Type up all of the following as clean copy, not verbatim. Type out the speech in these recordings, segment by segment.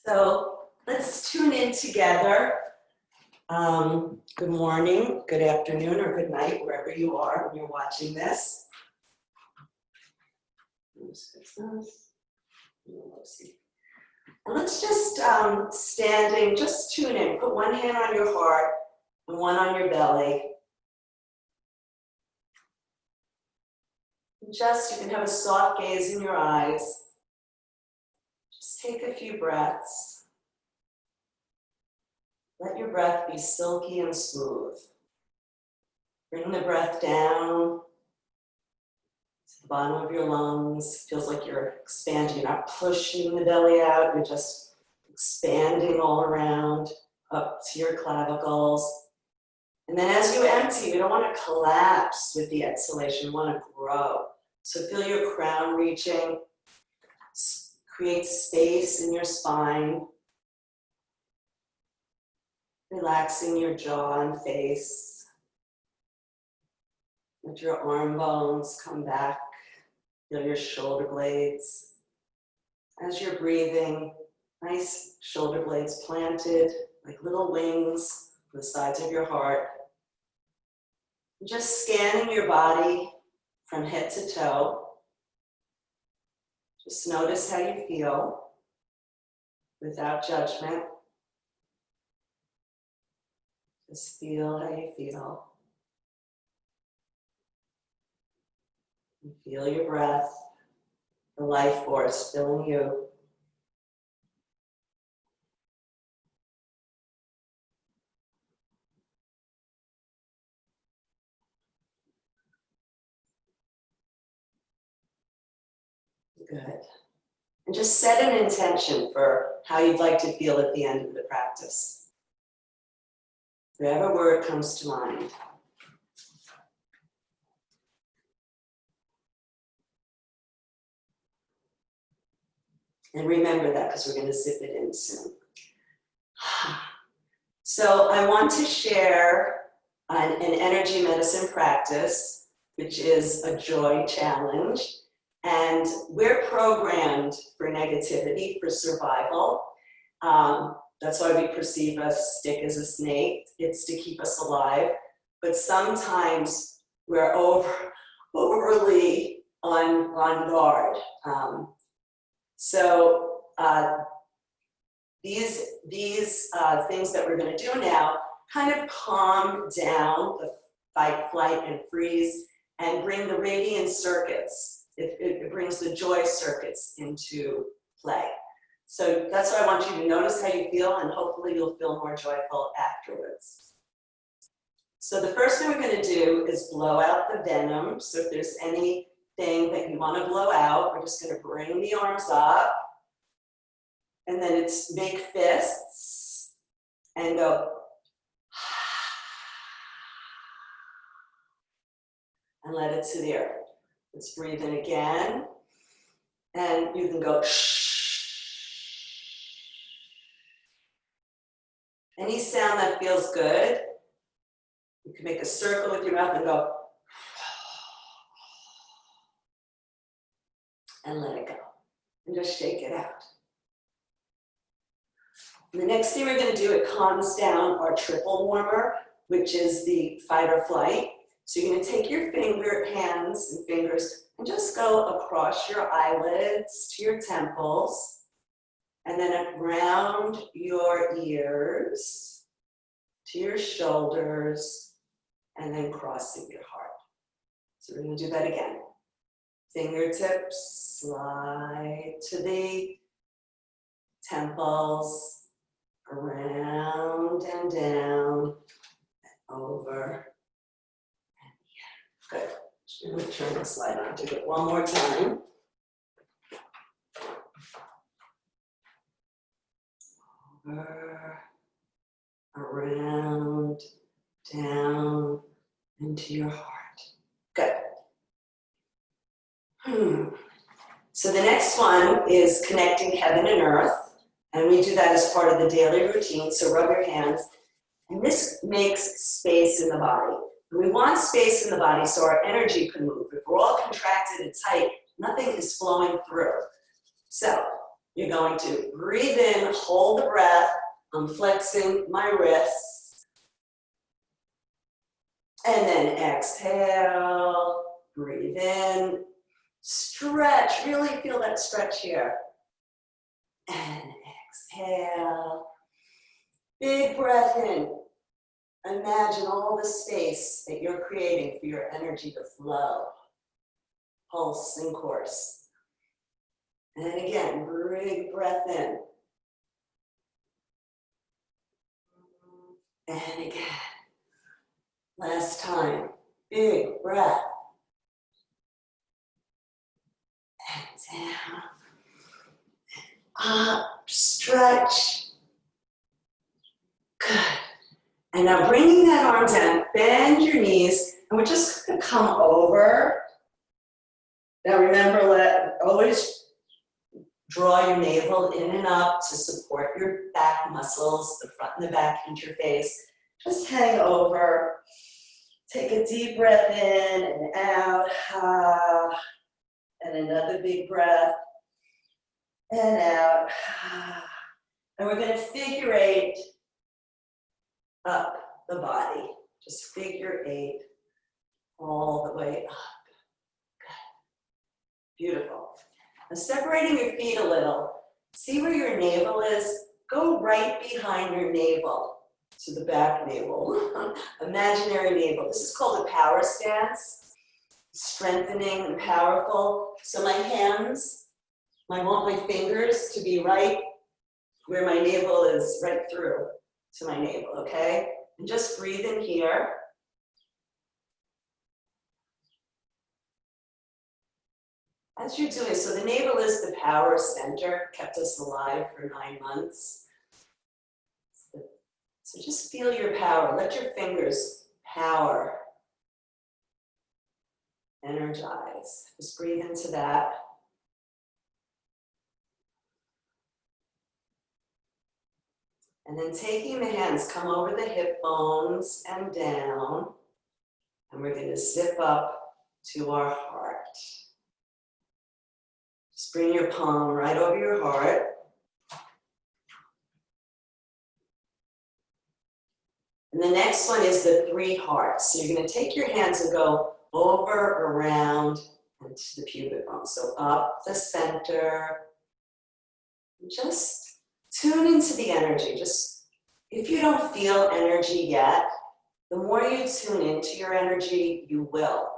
So let's tune in together. Good morning, good afternoon, or good night, wherever you are when you're watching this. And let's just standing, just tune in. Put one hand on your heart and one on your belly. And just, you can have a soft gaze in your eyes. Just take a few breaths. Let your breath be silky and smooth. Bring the breath down to the bottom of your lungs. Feels like you're expanding. You're not pushing the belly out. You're just expanding all around up to your clavicles. And then as you empty, you don't want to collapse with the exhalation. You want to grow. So feel your crown reaching. Create space in your spine. Relaxing your jaw and face. Let your arm bones come back. Feel your shoulder blades. As you're breathing, nice shoulder blades planted like little wings on the sides of your heart. And just scanning your body from head to toe. Just notice how you feel without judgment. Just feel how you feel. And feel your breath, the life force filling you. Good. And just set an intention for how you'd like to feel at the end of the practice. Whatever word comes to mind. And remember that because we're going to zip it in soon. So I want to share an energy medicine practice, which is a joy challenge. And we're programmed for negativity, for survival. That's why we perceive a stick as a snake. It's to keep us alive. But sometimes we're overly on guard. These things that we're going to do now kind of calm down the fight, flight, and freeze and bring the radiant circuits. It brings the joy circuits into play. So that's why I want you to notice how you feel, and hopefully you'll feel more joyful afterwards. So the first thing we're going to do is blow out the venom. So if there's anything that you want to blow out, we're just going to bring the arms up, and then it's make fists, and go, and let it to the earth. Let's breathe in again, and you can go, any sound that feels good. You can make a circle with your mouth and go, and let it go. And just shake it out. And the next thing we're going to do, it calms down our triple warmer, which is the fight or flight. So you're going to take your hands and fingers and just go across your eyelids to your temples, and then around your ears to your shoulders, and then crossing your heart. So we're going to do that again. Fingertips slide to the temples, around and down, and over and here. Good. I'm going to turn the slide on. Do it one more time. Over, around, down, into your heart. Good. So the next one is connecting heaven and earth. And we do that as part of the daily routine. So rub your hands. And this makes space in the body. And we want space in the body so our energy can move. If we're all contracted and tight, nothing is flowing through. So You're going to breathe in, hold the breath. I'm flexing my wrists. And then exhale, breathe in, stretch, really feel that stretch here. And exhale, big breath in. Imagine all the space that you're creating for your energy to flow, pulse and course. And then again, big breath in. And again, last time, big breath. And down, up, stretch. Good. And now bringing that arm down, bend your knees, and we're just gonna come over. Now remember, always draw your navel in and up to support your back muscles, the front and the back interface. Just hang over. Take a deep breath in and out. And another big breath. And out. And we're going to figure eight up the body. Just figure eight all the way up. Good. Beautiful. Now separating your feet a little. See where your navel is? Go right behind your navel. To the back navel. Imaginary navel. This is called a power stance. Strengthening and powerful. So my hands, I want my fingers to be right where my navel is, right through to my navel, okay? And just breathe in here. As you're doing, so the navel is the power center, kept us alive for 9 months. So just feel your power. Let your fingers power. Energize. Just breathe into that. And then taking the hands, come over the hip bones and down. And we're going to zip up to our heart. Just bring your palm right over your heart. And the next one is the 3 hearts. So you're going to take your hands and go over, around, and to the pubic bone. So up the center. Just tune into the energy. Just, if you don't feel energy yet, the more you tune into your energy, you will.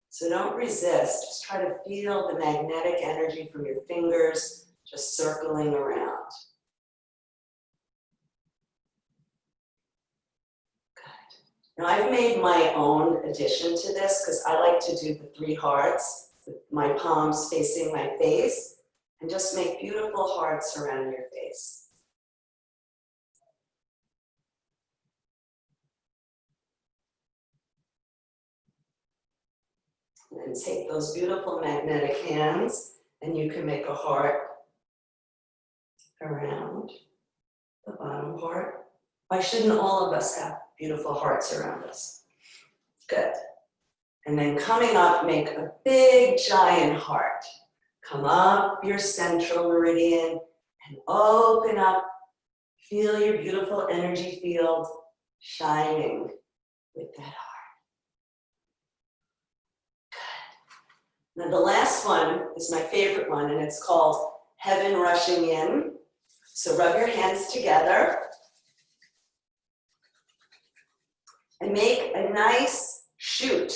So don't resist. Just try to feel the magnetic energy from your fingers just circling around. Good. Now I've made my own addition to this because I like to do the 3 hearts with my palms facing my face. And just make beautiful hearts around your face. And then take those beautiful magnetic hands and you can make a heart around the bottom part. Why shouldn't all of us have beautiful hearts around us? Good. And then coming up, make a big giant heart. Come up your central meridian and open up. Feel your beautiful energy field shining with that heart. Good. Now the last one is my favorite one, and it's called Heaven Rushing In. So rub your hands together and make a nice shoot.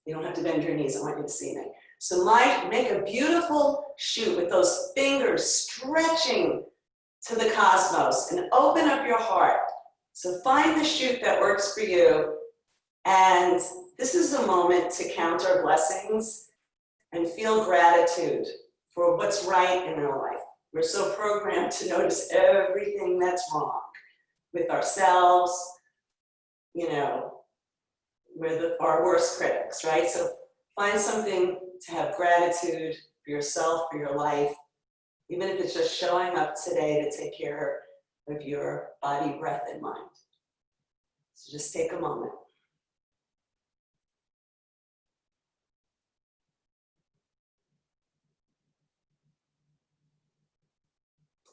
You don't have to bend your knees, I want you to see me. So make a beautiful shoot with those fingers stretching to the cosmos and open up your heart. So find the shoot that works for you. And this is a moment to count our blessings and feel gratitude for what's right in our life. We're so programmed to notice everything that's wrong with ourselves. You know, we're our worst critics, right? So find something to have gratitude for yourself, for your life, even if it's just showing up today to take care of your body, breath, and mind. So just take a moment.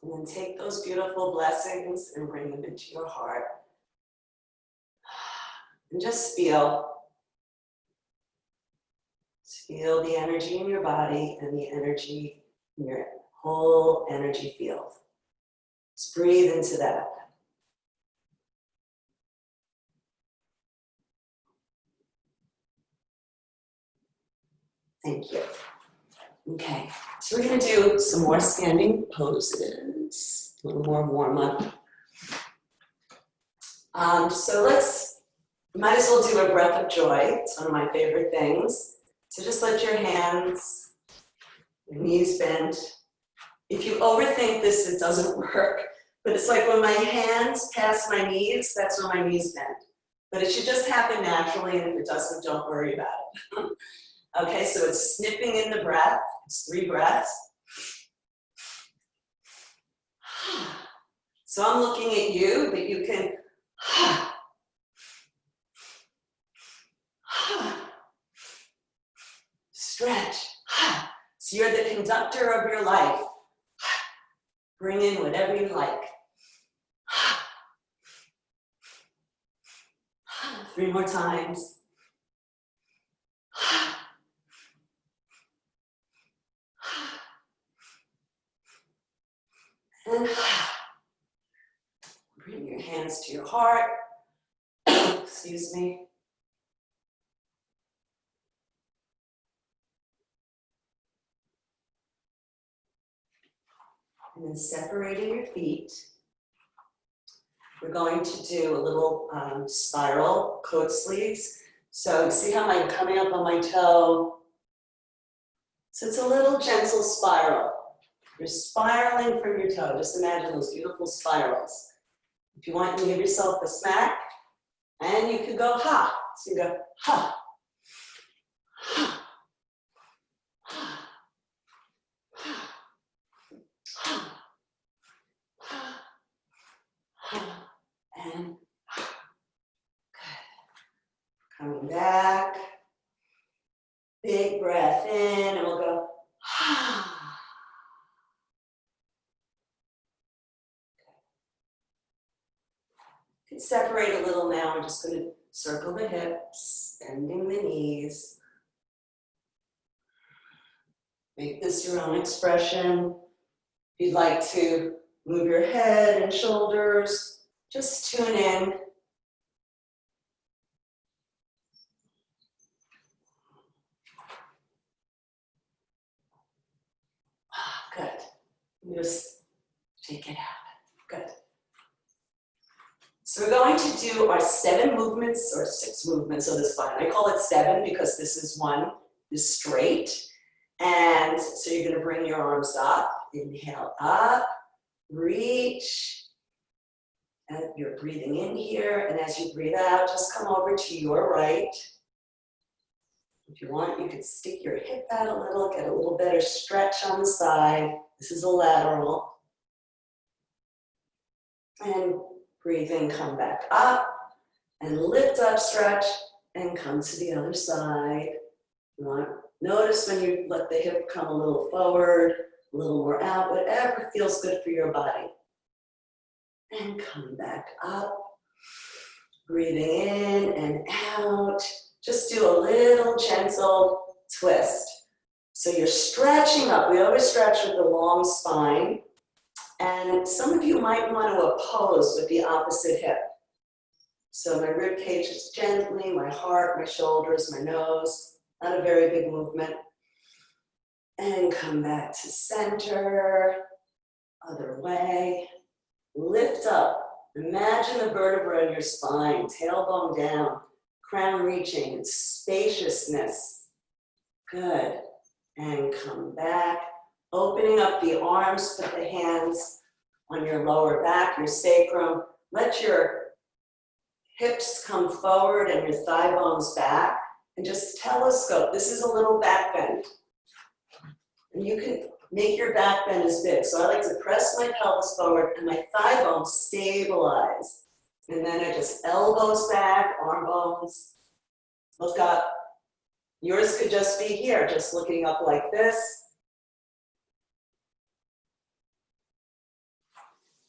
And then take those beautiful blessings and bring them into your heart. And just feel the energy in your body and the energy in your whole energy field. Just breathe into that. Thank you. Okay, so we're going to do some more standing poses, a little more warm up. Might as well do a breath of joy. It's one of my favorite things. So just let your hands, your knees bend. If you overthink this, it doesn't work. But it's like when my hands pass my knees, that's when my knees bend. But it should just happen naturally, and if it doesn't, don't worry about it. Okay, so it's sniffing in the breath. It's 3 breaths. So I'm looking at you, but you can stretch. So you're the conductor of your life. Bring in whatever you like. 3 more times. And bring your hands to your heart. Excuse me. And then separating your feet. We're going to do a little spiral coat sleeves. So you see how I'm coming up on my toe? So it's a little gentle spiral. You're spiraling from your toe. Just imagine those beautiful spirals. If you want, you can give yourself a smack, and you can go ha. So you go ha, ha, ha, ha, ha, ha, and good. Coming back. Big breath in, and we'll go ha. You can separate a little now. We're just going to circle the hips, bending the knees. Make this your own expression. If you'd like to move your head and shoulders, just tune in. Good. Just take it out. Good. So we're going to do our 7 movements or 6 movements of the spine. I call it 7 because this is one is straight. And so you're going to bring your arms up. Inhale up, reach. And you're breathing in here. And as you breathe out, just come over to your right. If you want, you could stick your hip out a little, get a little better stretch on the side. This is a lateral. And breathe in, come back up, and lift up, stretch, and come to the other side. Notice when you let the hip come a little forward, a little more out, whatever feels good for your body. And come back up, breathing in and out. Just do a little gentle twist. So you're stretching up. We always stretch with the long spine. And some of you might want to oppose with the opposite hip. So my rib cage is gently, my heart, my shoulders, my nose. Not a very big movement. And come back to center. Other way. Lift up. Imagine the vertebra in your spine, tailbone down, crown reaching, it's spaciousness. Good. And come back. Opening up the arms, put the hands on your lower back, your sacrum. Let your hips come forward and your thigh bones back. And just telescope. This is a little back bend. And you can make your back bend as big. So I like to press my pelvis forward and my thigh bones stabilize. And then I just elbows back, arm bones. Look up. Yours could just be here, just looking up like this.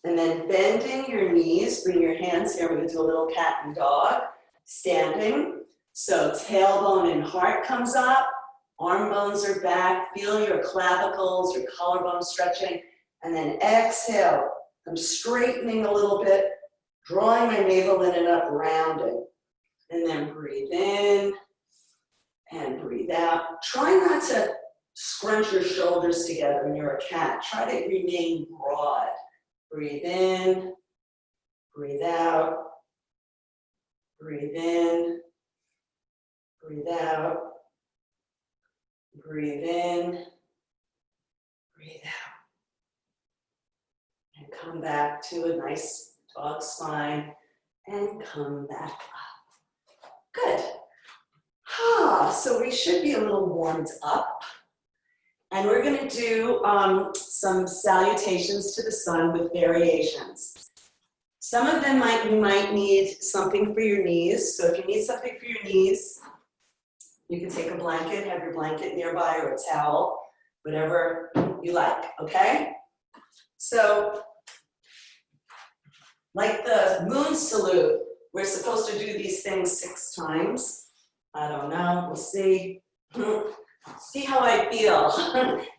And then bending your knees, bring your hands here. We're going to do a little cat and dog, standing. So tailbone and heart comes up, arm bones are back, feel your clavicles, your collarbone stretching, and then exhale. I'm straightening a little bit, drawing my navel in and up, rounding. And then breathe in and breathe out. Try not to scrunch your shoulders together when you're a cat. Try to remain broad. Breathe in, breathe out, breathe in, breathe out, breathe in, breathe out. And come back to a nice dog spine and come back up. Good. So we should be a little warmed up. And we're going to do some salutations to the sun with variations. Some of them you might need something for your knees. So if you need something for your knees, you can take a blanket, have your blanket nearby or a towel, whatever you like, okay? So, like the moon salute, we're supposed to do these things 6 times. I don't know, we'll see. See how I feel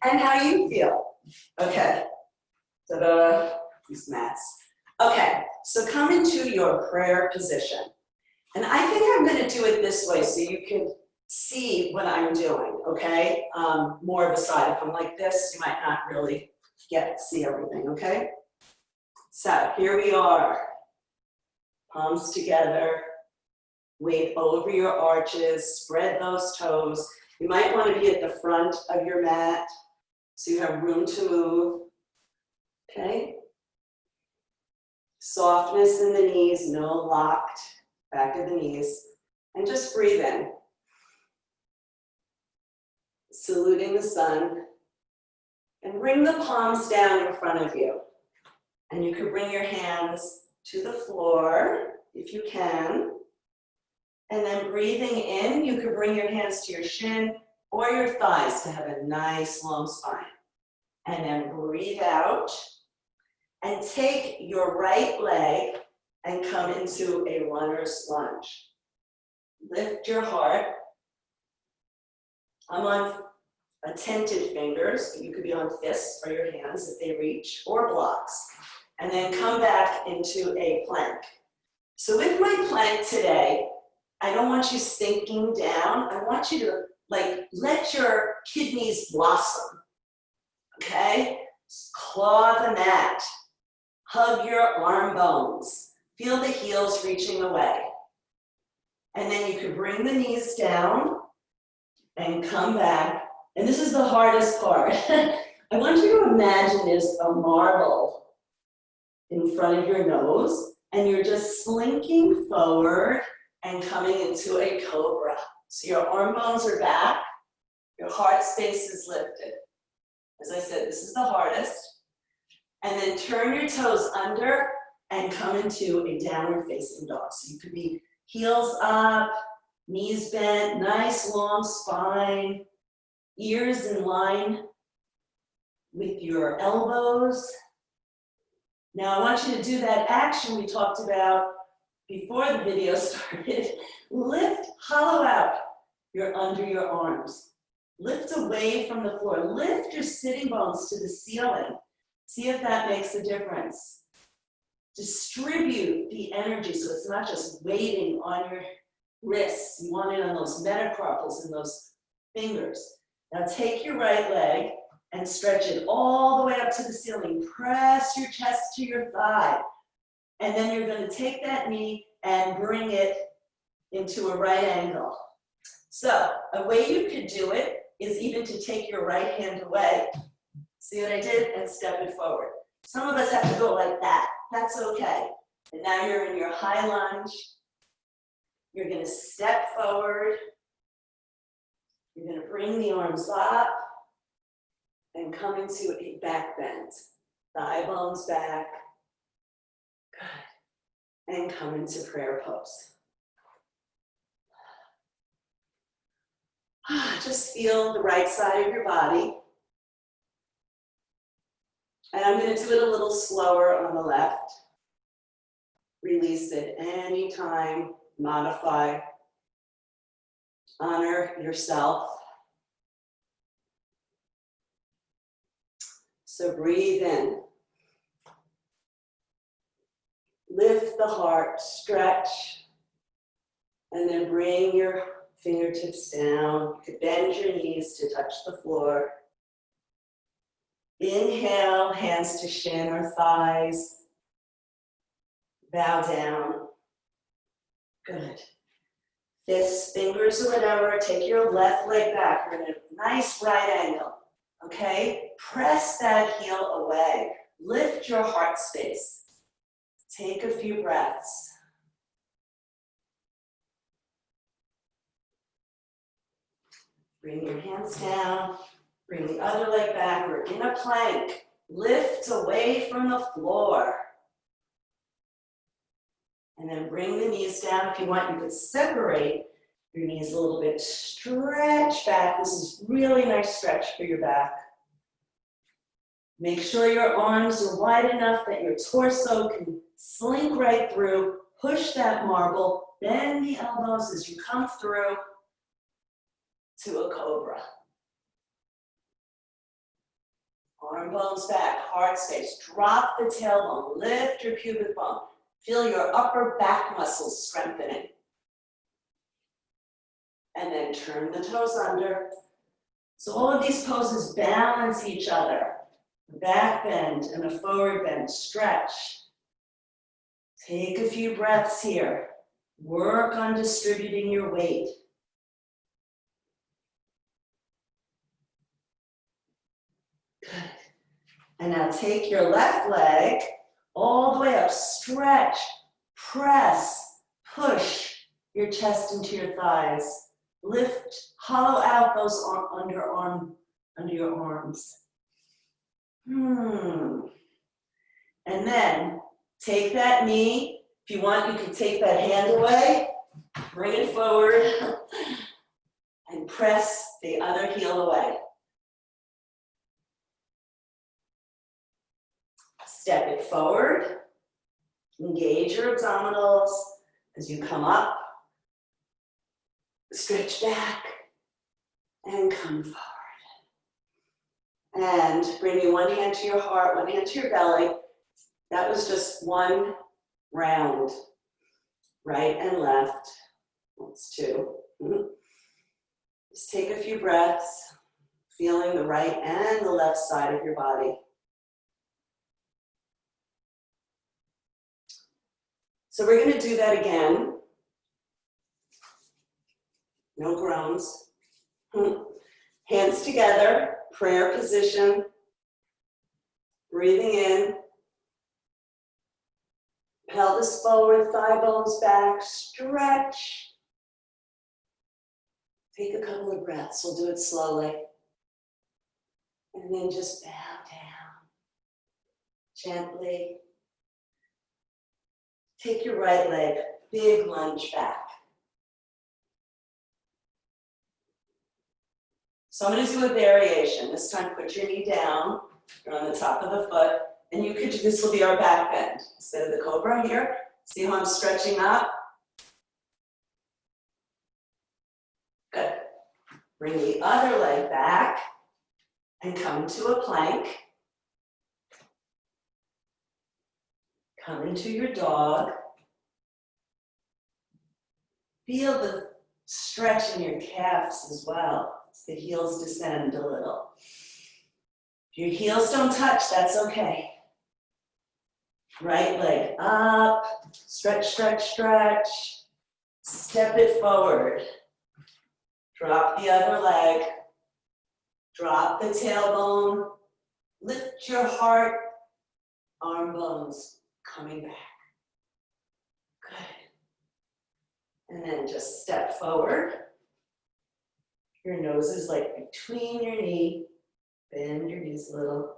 and how you feel. Okay. Ta-da, these mats. Okay, so come into your prayer position. And I think I'm going to do it this way so you can see what I'm doing, okay? More of a side. If I'm like this, you might not really get to see everything, okay? So here we are. Palms together. Weight over your arches. Spread those toes. You might want to be at the front of your mat so you have room to move, okay? Softness in the knees, no locked, back of the knees, and just breathe in. Saluting the sun, and bring the palms down in front of you. And you can bring your hands to the floor, if you can. And then breathing in, you could bring your hands to your shin or your thighs to have a nice long spine. And then breathe out and take your right leg and come into a runner's lunge. Lift your heart. I'm on attentive fingers. You could be on fists or your hands if they reach, or blocks. And then come back into a plank. So with my plank today, I don't want you sinking down. I want you to let your kidneys blossom, okay? Claw the mat, hug your arm bones, feel the heels reaching away. And then you can bring the knees down and come back. And this is the hardest part. I want you to imagine there's a marble in front of your nose, and you're just slinking forward and coming into a cobra. So your arm bones are back, your heart space is lifted. As I said, this is the hardest. And then turn your toes under and come into a downward facing dog. So you could be heels up, knees bent, nice long spine, ears in line with your elbows. Now I want you to do that action we talked about before the video started. Lift, hollow out under your arms. Lift away from the floor. Lift your sitting bones to the ceiling. See if that makes a difference. Distribute the energy so it's not just waiting on your wrists. You want it on those metacarpals and those fingers. Now take your right leg and stretch it all the way up to the ceiling. Press your chest to your thigh. And then you're going to take that knee and bring it into a right angle. So a way you could do it is even to take your right hand away. See what I did? And step it forward. Some of us have to go like that. That's okay. And now you're in your high lunge. You're going to step forward. You're going to bring the arms up and come into a back bend. Thigh bones back. Good. And come into prayer pose. Just feel the right side of your body. And I'm going to do it a little slower on the left. Release it anytime, modify, honor yourself. So breathe in. Lift the heart, stretch, and then bring your fingertips down. You could bend your knees to touch the floor. Inhale, hands to shin or thighs. Bow down. Good. Fists, fingers, or whatever. Take your left leg back. You're in a nice right angle. Okay? Press that heel away. Lift your heart space. Take a few breaths. Bring your hands down. Bring the other leg back. We're in a plank. Lift away from the floor. And then bring the knees down. If you want, you could separate your knees a little bit. Stretch back. This is really nice stretch for your back. Make sure your arms are wide enough that your torso can slink right through. Push that marble. Bend the elbows as you come through to a cobra. Arm bones back, heart space. Drop the tailbone. Lift your pubic bone. Feel your upper back muscles strengthening. And then turn the toes under. So all of these poses balance each other. A back bend and a forward bend. Stretch. Take a few breaths here. Work on distributing your weight. Good. And now take your left leg all the way up. Stretch, press, push your chest into your thighs. Lift, hollow out those under your arms. And then take that knee. If you want, you can take that hand away, bring it forward, and press the other heel away. Step it forward. Engage your abdominals as you come up. Stretch back and come forward. And bring your one hand to your heart, one hand to your belly. That was just one round. Right and left. That's two. Just take a few breaths, feeling the right and the left side of your body. So we're going to do that again. No groans. Hands together, prayer position. Breathing in. Pelvis forward, thigh bones back, stretch. Take a couple of breaths. We'll do it slowly. And then just bow down. Gently. Take your right leg, big lunge back. So I'm going to do a variation. This time put your knee down. You're on the top of the foot. And you could, this will be our back bend. Instead of the cobra here, see how I'm stretching up? Good. Bring the other leg back and come to a plank. Come into your dog. Feel the stretch in your calves as well as the heels descend a little. If your heels don't touch, that's okay. Right leg up, stretch, stretch, stretch. Step it forward. Drop the other leg. Drop the tailbone. Lift your heart. Arm bones coming back. Good. And then just step forward. Your nose is like between your knee. Bend your knees a little.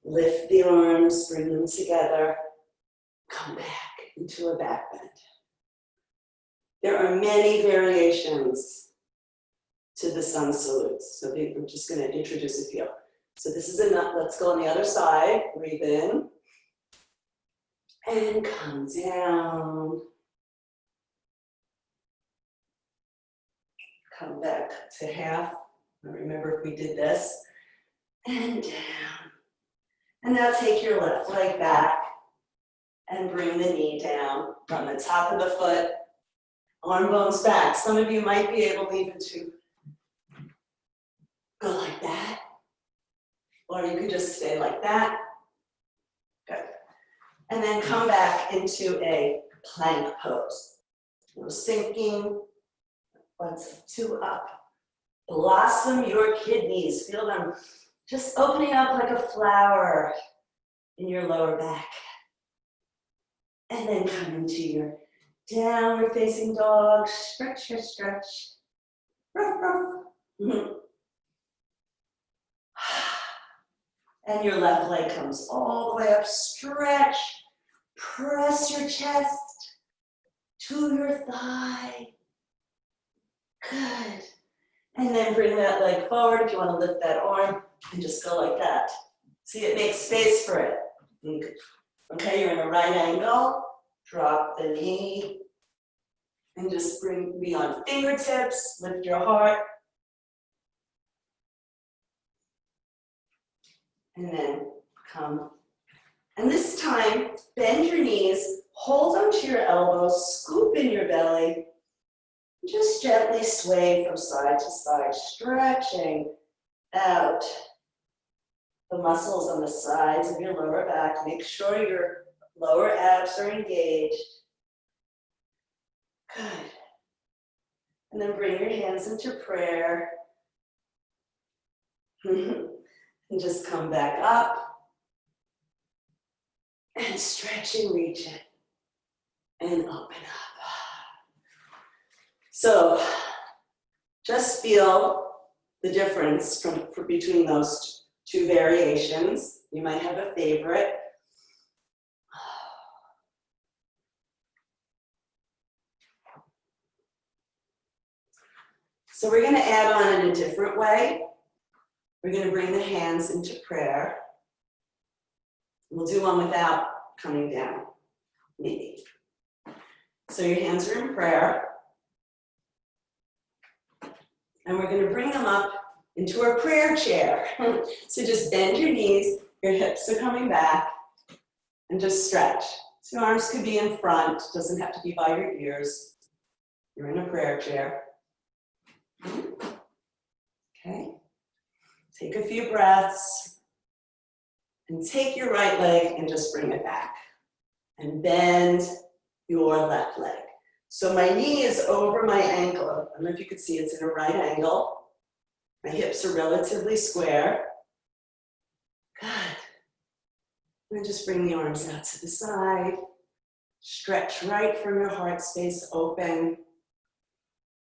Lift the arms, bring them together. Come back into a back bend. There are many variations to the sun salutes. So I'm just going to introduce a few. So this is enough. Let's go on the other side. Breathe in. And come down. Come back to half. I remember if we did this. And down. And now take your left leg back and bring the knee down from the top of the foot, arm bones back. Some of you might be able even to go like that. Or you could just stay like that. Good. And then come back into a plank pose. No sinking. 1, 2 up. Blossom your kidneys. Feel them just opening up like a flower in your lower back. And then come into your downward facing dog. Stretch, stretch, stretch. Ruff, ruff. And your left leg comes all the way up. Stretch. Press your chest to your thigh. Good. And then bring that leg forward if you want to lift that arm and just go like that. See, it makes space for it. Okay, you're in a right angle. Drop the knee. And just be on fingertips. Lift your heart. And then come. And this time, bend your knees. Hold onto your elbows. Scoop in your belly. Just gently sway from side to side, stretching out the muscles on the sides of your lower back. Make sure your lower abs are engaged. Good. And then bring your hands into prayer. And just come back up. And stretch and reach it. And open up. So just feel the difference between those two variations. You might have a favorite. So we're going to add on in a different way. We're going to bring the hands into prayer. We'll do one without coming down, maybe. So your hands are in prayer. And we're going to bring them up into a prayer chair. So just bend your knees, your hips are coming back, and just stretch. So your arms could be in front, doesn't have to be by your ears. You're in a prayer chair. Okay. Take a few breaths, and take your right leg and just bring it back. And bend your left leg. So my knee is over my ankle. I don't know if you can see, it's in a right angle. My hips are relatively square. Good. And just bring the arms out to the side. Stretch right from your heart space open.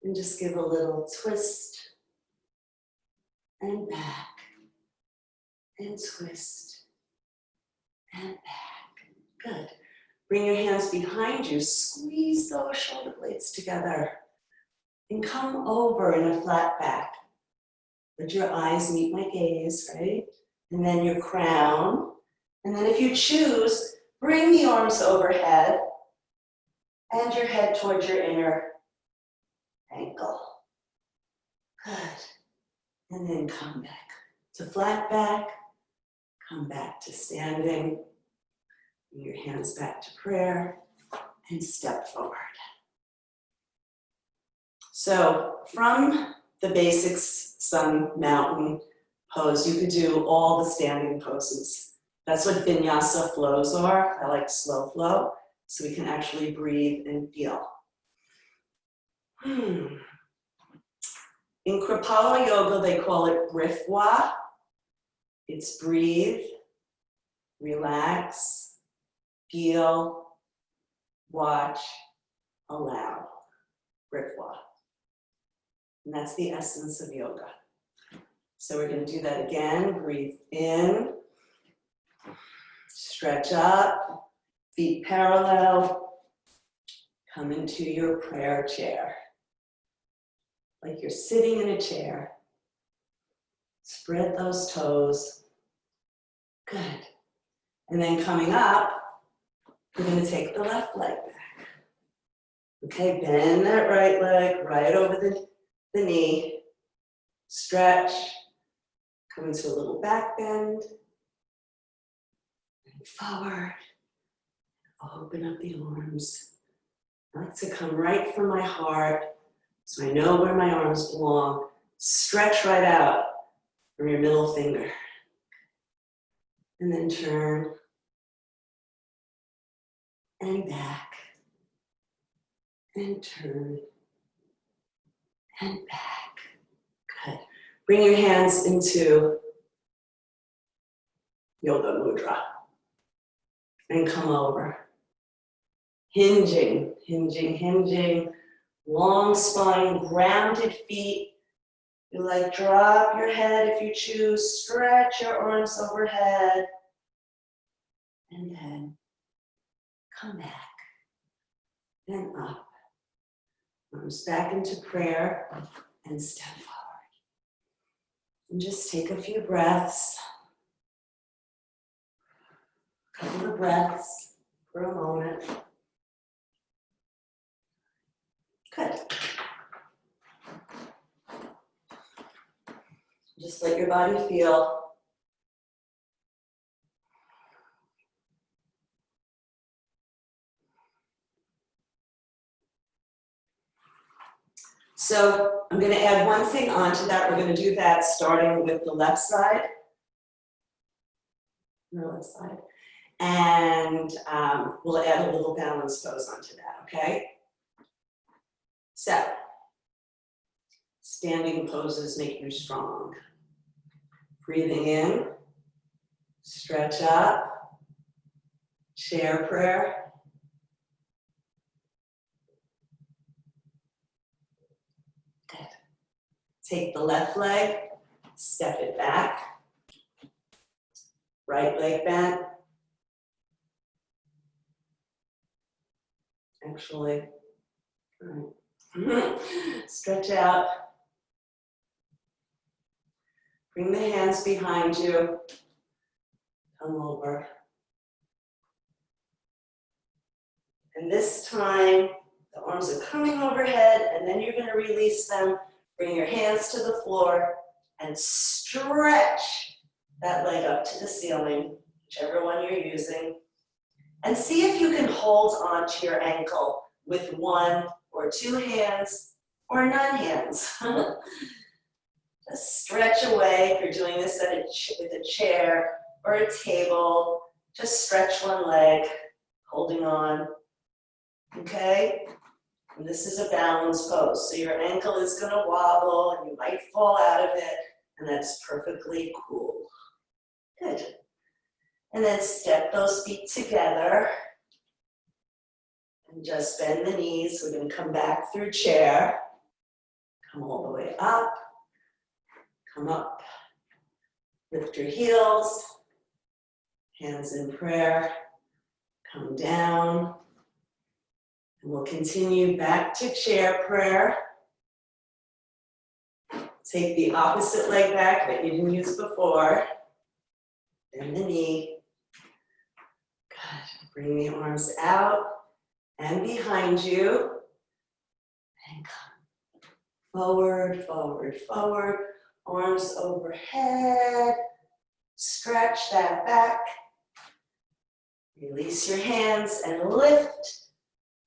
And just give a little twist. And back. And twist. And back. Good. Bring your hands behind you, squeeze those shoulder blades together, and come over in a flat back. Let your eyes meet my gaze, right? And then your crown. And then if you choose, bring the arms overhead and your head towards your inner ankle. Good. And then come back to flat back, come back to standing. Bring your hands back to prayer and step forward. So from the basics sun mountain pose, you could do all the standing poses. That's what vinyasa flows are. I like slow flow, so we can actually breathe and feel. In Kripalu Yoga, they call it brithwa. It's breathe, relax, feel, watch, allow. Brithwa. And that's the essence of yoga. So we're going to do that again. Breathe in. Stretch up. Feet parallel. Come into your prayer chair. Like you're sitting in a chair. Spread those toes. Good. And then coming up, we're going to take the left leg back. Okay, bend that right leg right over the knee. Stretch. Come into a little back bend. And forward. Open up the arms. I like to come right from my heart so I know where my arms belong. Stretch right out from your middle finger. And then turn. And back. And turn. And back. Good. Bring your hands into Yoga Mudra. And come over. Hinging, hinging, hinging. Long spine, grounded feet. You like drop your head if you choose. Stretch your arms overhead. And then come back. And up. Arms back into prayer. And step forward. And just take a few breaths. A couple of breaths for a moment. Good. Just let your body feel. So I'm going to add one thing onto that. We're going to do that starting with the left side. The left side. And we'll add a little balance pose onto that, okay? So, standing poses make you strong. Breathing in, stretch up, chair prayer. Good. Take the left leg, step it back. Right leg bent. Actually, all right. Stretch out. Bring the hands behind you. Come over. And this time, the arms are coming overhead, and then you're going to release them. Bring your hands to the floor and stretch that leg up to the ceiling, whichever one you're using. And see if you can hold on to your ankle with one or two hands or none hands. Just stretch away. If you're doing this with a chair or a table, just stretch one leg, holding on. Okay? And this is a balance pose. So your ankle is going to wobble and you might fall out of it, and that's perfectly cool. Good. And then step those feet together. And just bend the knees. We're going to come back through chair. Come all the way up. Come up. Lift your heels. Hands in prayer. Come down. And we'll continue back to chair prayer. Take the opposite leg back that you didn't use before. Bend the knee. Good. Bring the arms out and behind you. And come forward, forward, forward. Arms overhead. Stretch that back. Release your hands and lift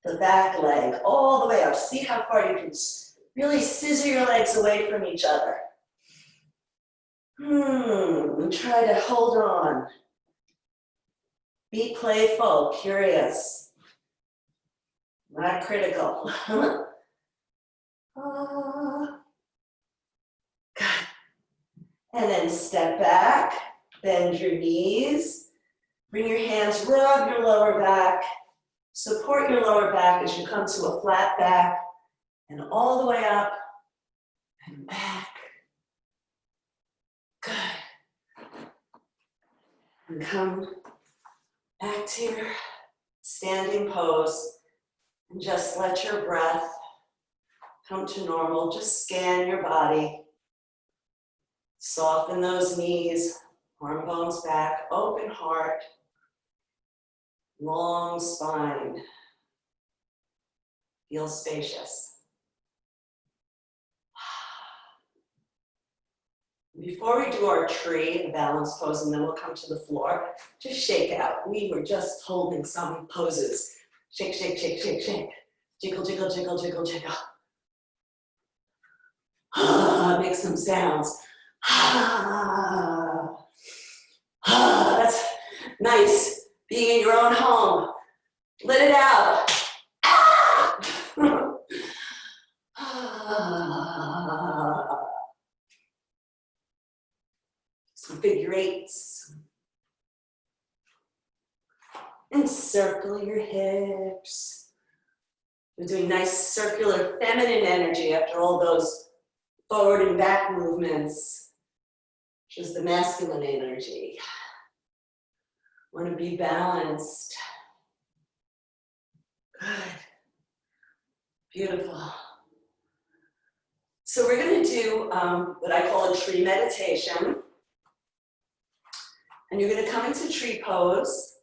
the back leg all the way up. See how far you can really scissor your legs away from each other. And try to hold on. Be playful, curious, not critical. And then step back, bend your knees, bring your hands, rub your lower back, support your lower back as you come to a flat back, and all the way up and back. Good. And come back to your standing pose and just let your breath come to normal. Just scan your body. Soften those knees, arm bones back, open heart, long spine. Feel spacious. Before we do our tree, the balance pose, and then we'll come to the floor, just shake out. We were just holding some poses. Shake, shake, shake, shake, shake. Jiggle, jiggle, jiggle, jiggle, jiggle. Make some sounds. That's nice, being in your own home. Let it out. Some figure eights. Encircle your hips. We're doing nice circular feminine energy after all those forward and back movements, which is the masculine energy. Want to be balanced. Good. Beautiful. So we're going to do what I call a tree meditation. And you're going to come into tree pose.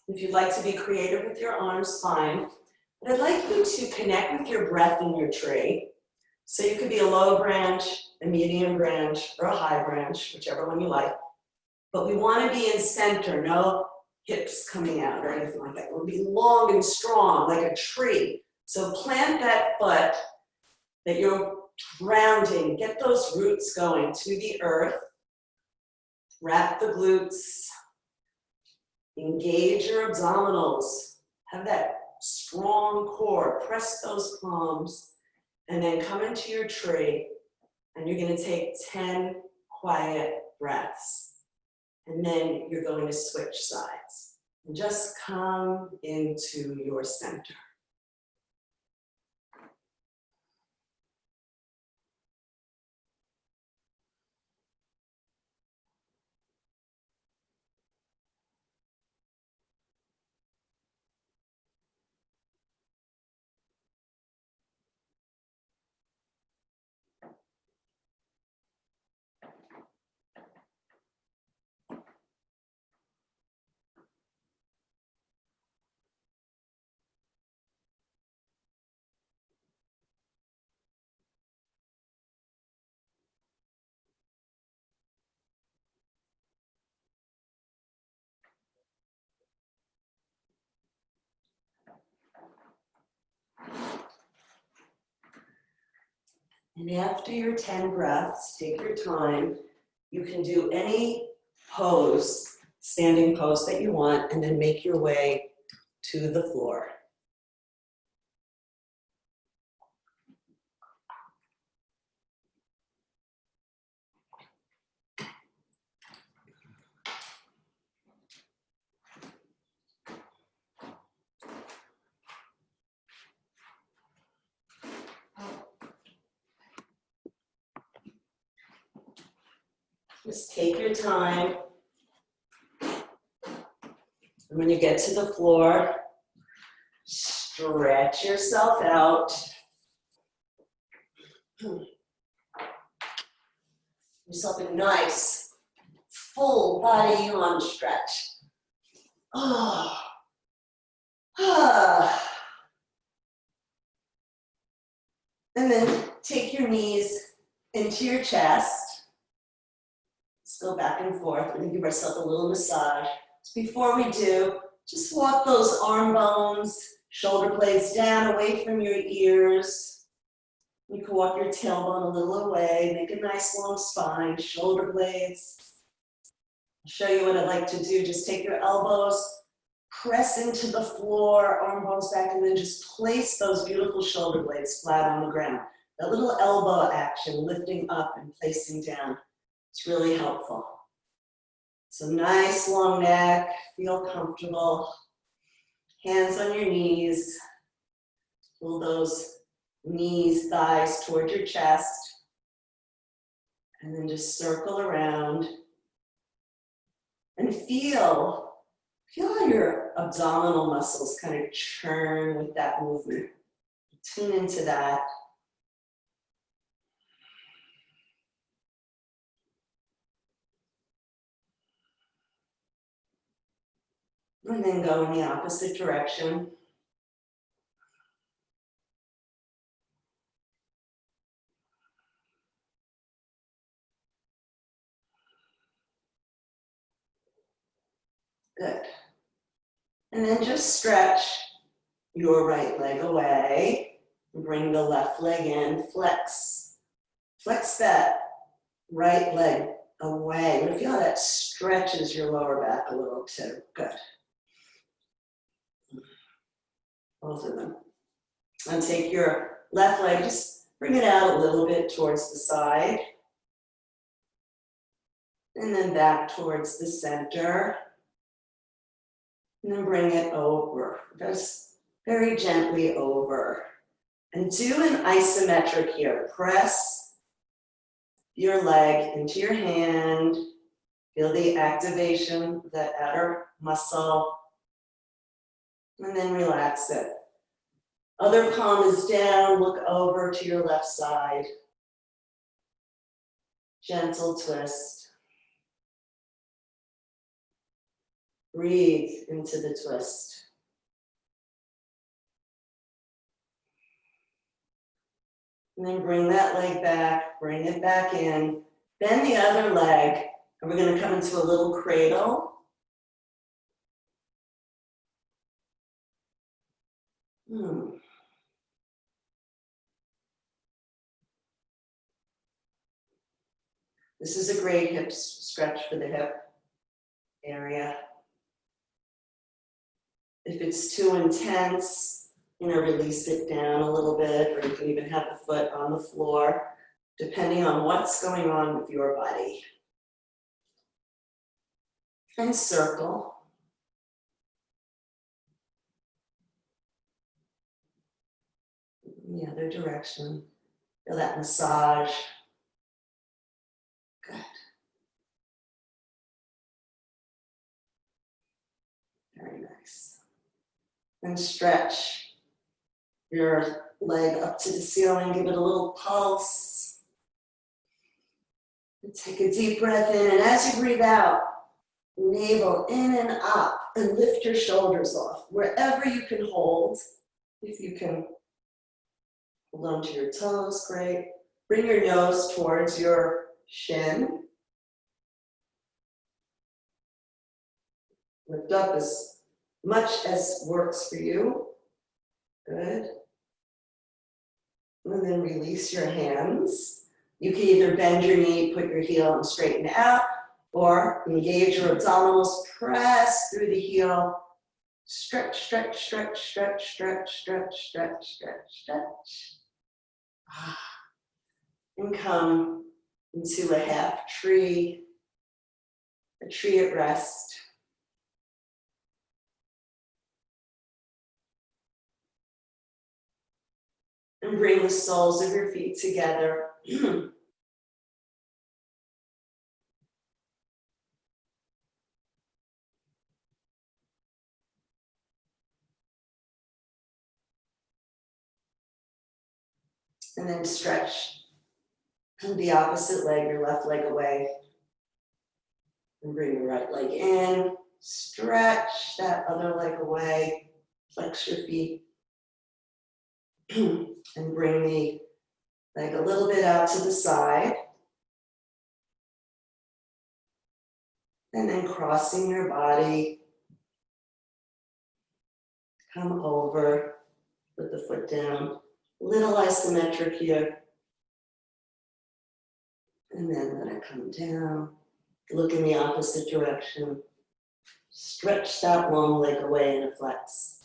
If you'd like to be creative with your arms, fine. But I'd like you to connect with your breath in your tree. So you could be a low branch, a medium branch, or a high branch, whichever one you like. But we want to be in center, no hips coming out or anything like that. We'll be long and strong, like a tree. So plant that foot that you're grounding. Get those roots going to the earth. Wrap the glutes. Engage your abdominals. Have that strong core. Press those palms. And then come into your tree. And you're going to take 10 quiet breaths. And then you're going to switch sides. And just come into your center. And after your 10 breaths, take your time. You can do any pose, standing pose that you want, and then make your way to the floor. Just take your time. And when you get to the floor, stretch yourself out. Yourself a nice, full body yawn stretch. Oh. Ah. And then take your knees into your chest. Just go back and forth. We're going to give ourselves a little massage. So before we do, just walk those arm bones, shoulder blades down away from your ears. You can walk your tailbone a little away. Make a nice long spine, shoulder blades. I'll show you what I'd like to do. Just take your elbows, press into the floor, arm bones back, and then just place those beautiful shoulder blades flat on the ground. That little elbow action, lifting up and placing down. It's really helpful. So nice long neck, feel comfortable. Hands on your knees. Pull those knees, thighs toward your chest. And then just circle around. And feel how your abdominal muscles kind of churn with that movement. Tune into that. And then go in the opposite direction. Good. And then just stretch your right leg away. Bring the left leg in, flex. Flex that right leg away. You feel how that stretches your lower back a little too. Good. Both of them. And take your left leg, just bring it out a little bit towards the side. And then back towards the center. And then bring it over. Just very gently over. And do an isometric here. Press your leg into your hand. Feel the activation of that outer muscle. And then relax it. Other palm is down. Look over to your left side. Gentle twist. Breathe into the twist. And then bring that leg back, bring it back in. Bend the other leg, and we're going to come into a little cradle. This is a great hip stretch for the hip area. If it's too intense, release it down a little bit, or you can even have the foot on the floor, depending on what's going on with your body. And circle. In the other direction. Feel that massage. Good. Very nice. And stretch your leg up to the ceiling. Give it a little pulse. And take a deep breath in. And as you breathe out, navel in and up. And lift your shoulders off. Wherever you can hold. If you can hold on to your toes, great. Bring your nose towards your shin. Lift up as much as works for you. Good. And then release your hands. You can either bend your knee, put your heel and straighten out, or engage your abdominals, press through the heel. Stretch, stretch, stretch, stretch, stretch, stretch, stretch, stretch, stretch. And come into a half tree, a tree at rest. And bring the soles of your feet together. And then stretch the opposite leg, your left leg away. And bring your right leg in. Stretch that other leg away. Flex your feet. And bring the leg a little bit out to the side. And then crossing your body. Come over. Put the foot down. Little isometric here. And then let it come down. Look in the opposite direction. Stretch that long leg away in a flex.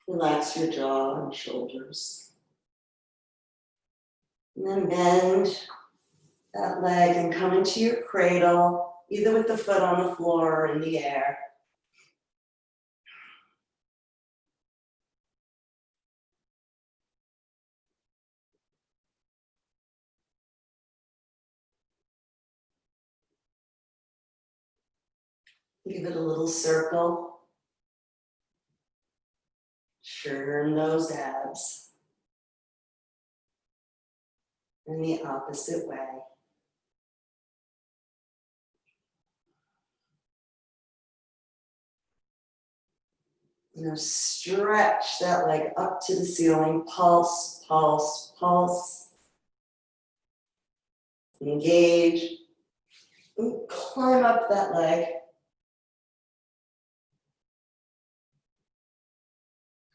Relax your jaw and shoulders. And then bend that leg and come into your cradle, either with the foot on the floor or in the air. Give it a little circle. Churn those abs. and the opposite way. Now stretch that leg up to the ceiling, pulse, pulse, pulse. Engage. And climb up that leg.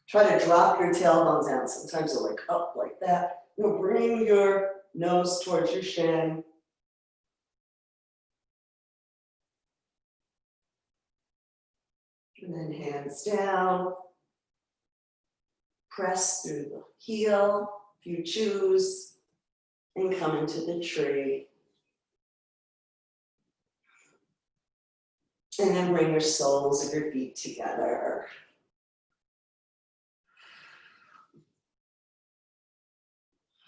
Try to drop your tailbone down. Sometimes they're like up like that. You'll bring your nose towards your shin. And then hands down. Press through the heel if you choose. And come into the tree. And then bring your soles of your feet together.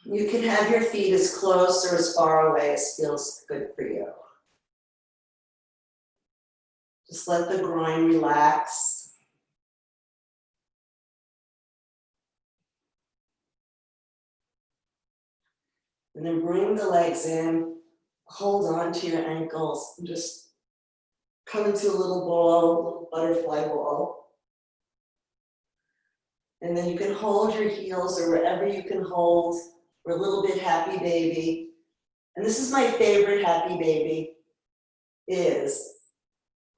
You can have your feet as close or as far away as feels good for you. Just let the groin relax. And then bring the legs in, hold on to your ankles, and just come into a little ball, a little butterfly ball. And then you can hold your heels or wherever you can hold for a little bit happy baby. And this is my favorite happy baby, is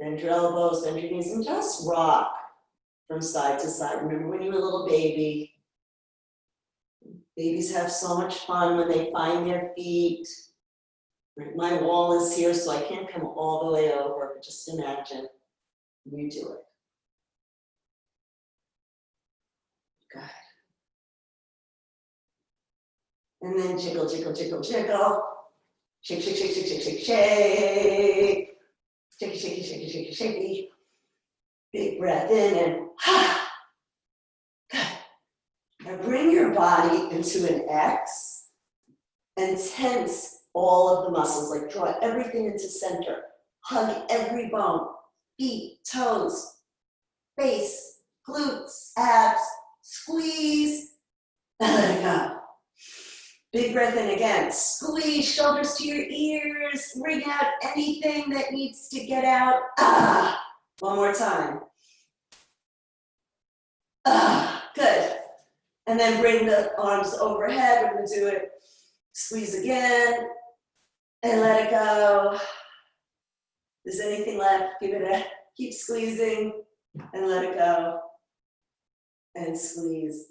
bend your elbows, bend your knees, and just rock from side to side. Remember when you were a little baby? Babies have so much fun when they find their feet. My wall is here, so I can't come all the way over, but just imagine you do it. Good. And then jiggle, jiggle, jiggle, jiggle. Shake, shake, shake, shake, shake, shake, shake. Shaky, shaky, shaky, shaky, shaky. Big breath in and ha. Good. Now bring your body into an X and tense all of the muscles, like draw everything into center. Hug every bone, feet, toes, face, glutes, abs, squeeze, and let it go. Big breath in again. Squeeze shoulders to your ears. Bring out anything that needs to get out. Ah, one more time. Ah, good. And then bring the arms overhead. We're going to do it. Squeeze again. And let it go. If there's anything left, give it a keep squeezing and let it go. And squeeze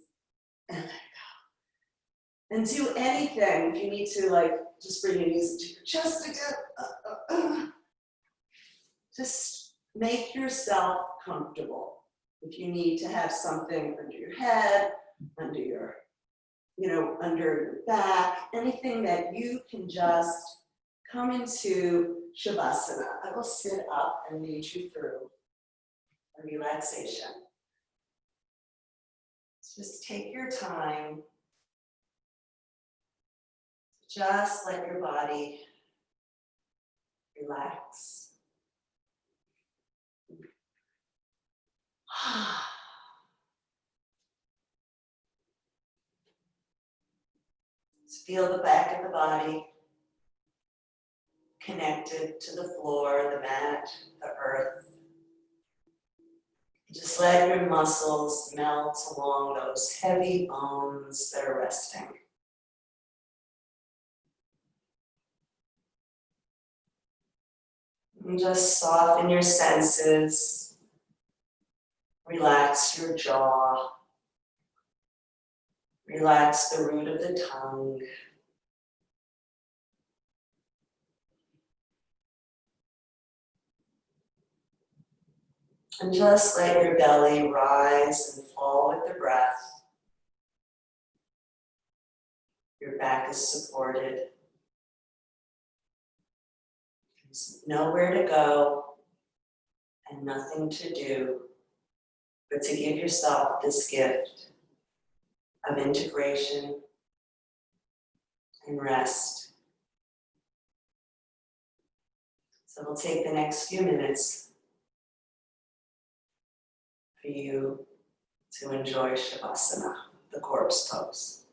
and let it go. And do anything if you need to, like just bring your knees into your chest again. Just make yourself comfortable. If you need to have something under your head, under your, under your back, anything that you can just come into Shavasana. I will sit up and lead you through a relaxation. Just take your time. Just let your body relax. Just feel the back of the body connected to the floor, the mat, the earth. Just let your muscles melt along those heavy bones that are resting. And just soften your senses. Relax your jaw. Relax the root of the tongue. And just let your belly rise and fall with the breath. Your back is supported. There's nowhere to go and nothing to do but to give yourself this gift of integration and rest. So we'll take the next few minutes for you to enjoy Shavasana, the corpse pose.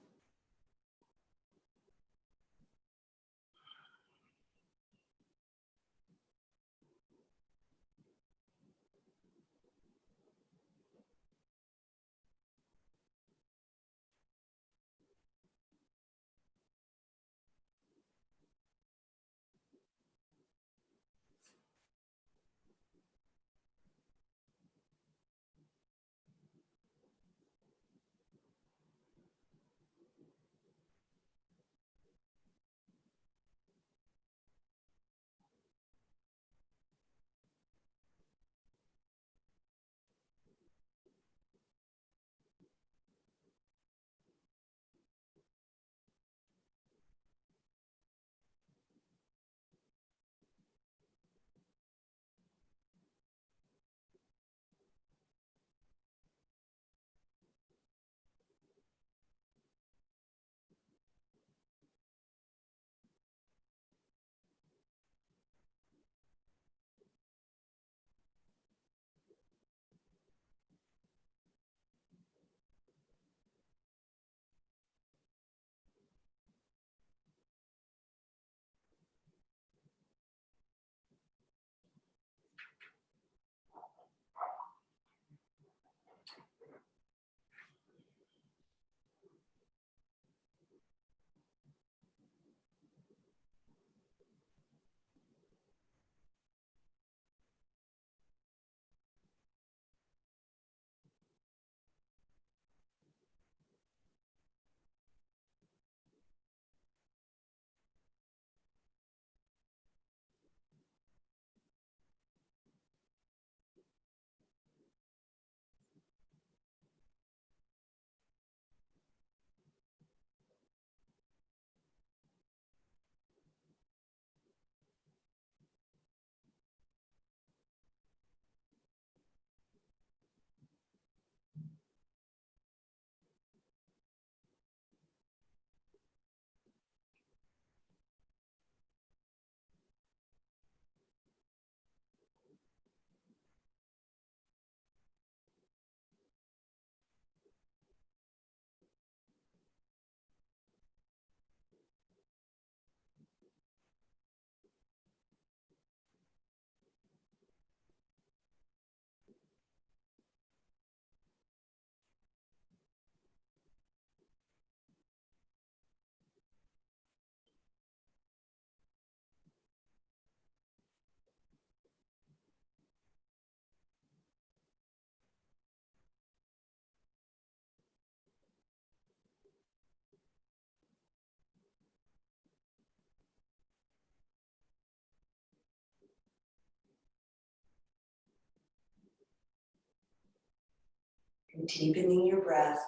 And deepening your breath.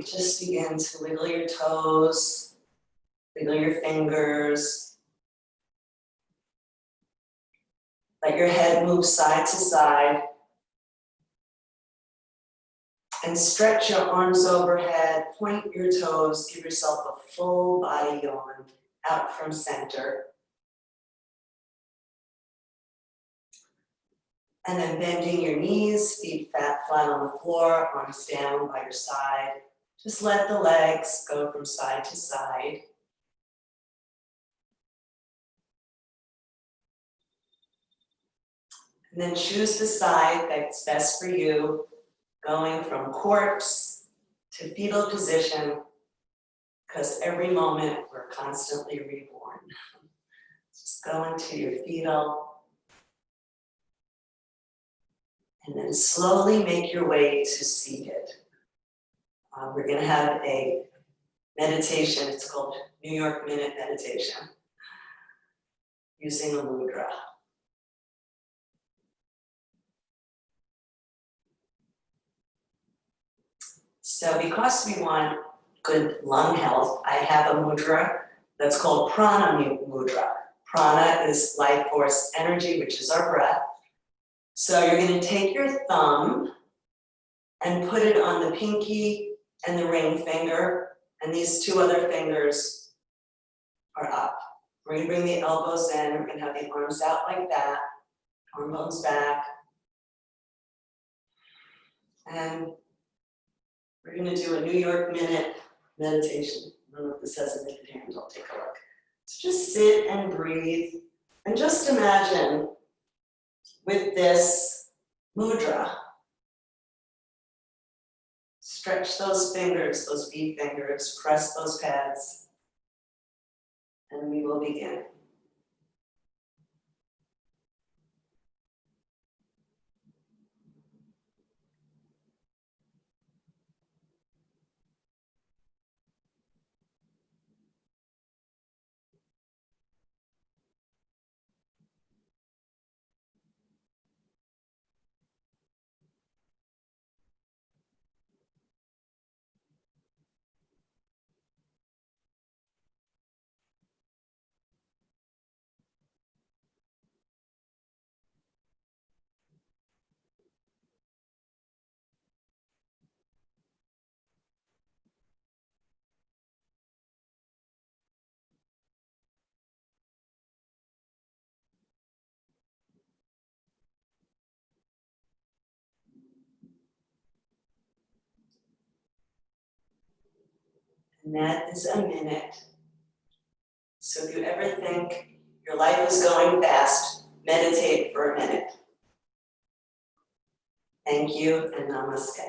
Just begin to wiggle your toes, wiggle your fingers. Let your head move side to side. And stretch your arms overhead, point your toes, give yourself a full body yawn out from center. And then bending your knees, feet flat on the floor, arms down by your side. Just let the legs go from side to side. And then choose the side that's best for you, going from corpse to fetal position, because every moment we're constantly reborn. Just go into your fetal. And then slowly make your way to seated. We're going to have a meditation. It's called New York Minute Meditation, using a mudra. So because we want good lung health, I have a mudra that's called prana mudra. Prana is life force energy, which is our breath. So you're going to take your thumb and put it on the pinky and the ring finger, and these two other fingers are up. We're going to bring the elbows in. We're going to have the arms out like that, arm bones back. And we're going to do a New York Minute meditation. I don't know if this has a minute hand. I'll take a look. So just sit and breathe, and just imagine with this mudra, stretch those fingers, those V fingers, press those pads, and we will begin. And that is a minute. So if you ever think your life is going fast, meditate for a minute. Thank you and namaste.